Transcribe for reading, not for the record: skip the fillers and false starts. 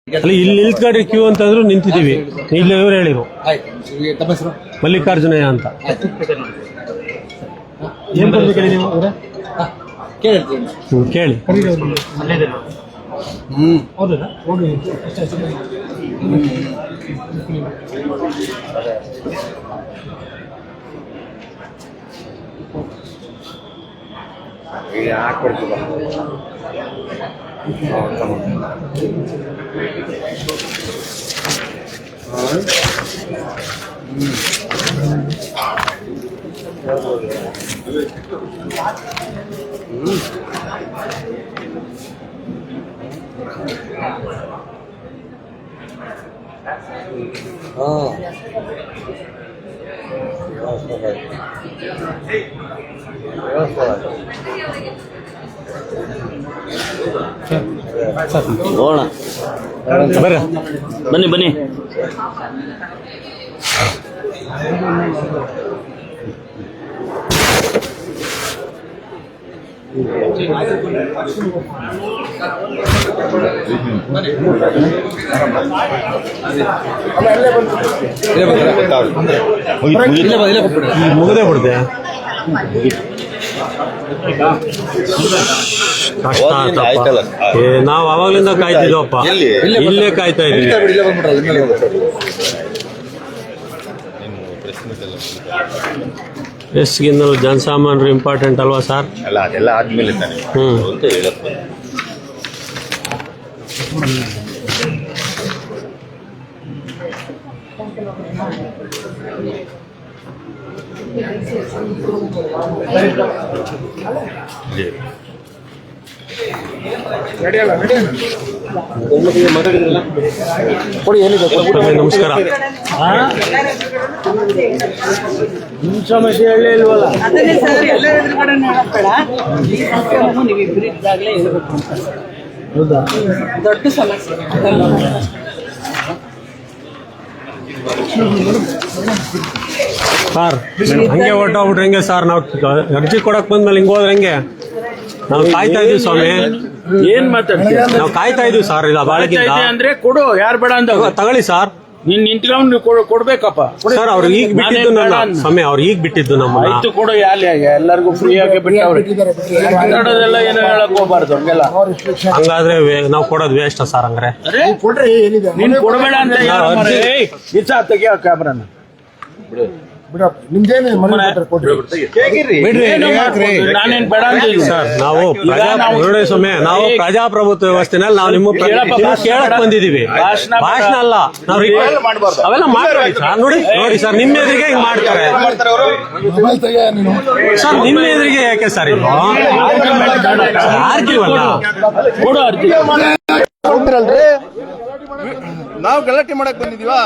ಅಲ್ಲಿ ಇಲ್ಲಿ ನಿಲ್ತ್ಕೊಂಡ್ರಿ ಕ್ಯೂ ಅಂತಂದ್ರು ನಿಂತಿದ್ದೀವಿ. ಇಲ್ಲಿ ಇವ್ರು ಹೇಳಿರು ಮಲ್ಲಿಕಾರ್ಜುನಯ್ಯ ಅಂತ. ಏನ್ ಬರ್ಬೇಕು ನೀವು ಕೇಳಿ. ಬರ್ರ ಬನ್ನಿ ಬನ್ನಿ. ಮುಗದೆ ಬಿಡ್ದೆ ನಾವು ಅವಾಗ್ಲಿಂದ ಕಾಯ್ತಿದ್ವಪ್ಪ. ಇಲ್ಲೇ ಕಾಯ್ತಾ ಇದೀವಿ. ಎಸ್ಗಿನ್ನೂ ಜನಸಾಮಾನ್ಯರು ಇಂಪಾರ್ಟೆಂಟ್ ಅಲ್ವಾ ಸರ್? ಅಲ್ಲ, ಅದೆಲ್ಲ ಆದ್ಮೇಲೆ ತಾನೆ ಅಂತ ಹೇಳಕ್ಕೆ. ನಮಸ್ಕಾರ. ನಿಮ್ಮ ಸಮಸ್ಯೆ ಹೇಳೇ ಇಲ್ವಲ್ಲ. ಹೌದಾ? ದೊಡ್ಡ ಸಮಸ್ಯೆ. ಸರ್ ಹಂಗೆ ಹೊರಟೋಗ್ಬಿಟ್ರೆ ಹೆಂಗೆ ಸರ್? ನಾವು ಅರ್ಜಿ ಕೊಡಕ್ ಬಂದ್ಮೇಲೆ ಹಿಂಗೆ ಹೋದ್ರೆ ಹೆಂಗೆ? ನಾವು ಕಾಯ್ತಾ ಇದೀವಿ ಸ್ವಾಮಿ. ಏನ್ ಮಾತಾಡ್ತೀವಿ? ನಾವು ಕಾಯ್ತಾ ಇದೀವಿ ಸರ್. ಇಲ್ಲ ಬಾಳಗಿಂತ ಅಂದ್ರೆ ಕೊಡು, ಯಾರು ಬೇಡ ಅಂತ ತಗೊಳ್ಳಿ ಸರ್. ನೀನ್ ನಿಂತ್ಕೊಂಡು ಕೊಡ್ಬೇಕಪ್ಪ ಸರ್. ಅವ್ರು ಈಗ ಬಿಟ್ಟಿದ್ದು ನನ್ನ ಸ್ವಾಮಿ, ಅವ್ರು ಈಗ ಬಿಟ್ಟಿದ್ದು ನಮ್ಮ ಆಯ್ತು ಕೊಡು. ಎಲ್ಲರಿಗೂ ಫ್ರೀ ಆಗಿ ಬಿಟ್ಟವ್ರೆ. ಮಾತಾಡೋದೆಲ್ಲ ಏನೋ ಹೇಳಕ್ ಹೋಗ್ಬಾರ್ದು ಹಂಗೆಲ್ಲ. ಹಂಗಾದ್ರೆ ನಾವು ಕೊಡೋದು ವೇಸ್ಟ್ ಸರ್. ಹಂಗಾರೆ ನೀನ್ ಕೊಡಬೇಡ ಅಂತ ತೆಗಿಯೋ ಕ್ಯಾಮ್ರಾನ. ನಾನೇನ್ ಬೇಡ ಅಂತೀವಿ ಸರ್. ನಾವು ಸ್ವಾಮಿ, ನಾವು ಪ್ರಜಾಪ್ರಭುತ್ವ ವ್ಯವಸ್ಥೆನಲ್ಲಿ ನಾವು ನಿಮ್ಮ ಕೇಳಕ್ ಬಂದಿದೀವಿ. ಭಾಷಣ ಅಲ್ಲ. ನಾವು ಅವೆಲ್ಲ ಮಾಡ್ತೀವಿ ಸರ್. ನೋಡಿ ಸರ್, ನಿಮ್ಮ ಎದುರಿಗೆ ಹಿಂಗ್ ಮಾಡ್ತಾರೆ ಸರ್. ನಿಮ್ಮ ಎದುರಿಗೆ ಯಾಕೆ ಸರ್ ಇದು ಆರ್ಕಿವಲ್ಲ? ನಾವು ಗಲಾಟೆ ಮಾಡಕ್ ಬಂದಿದೀವಾ?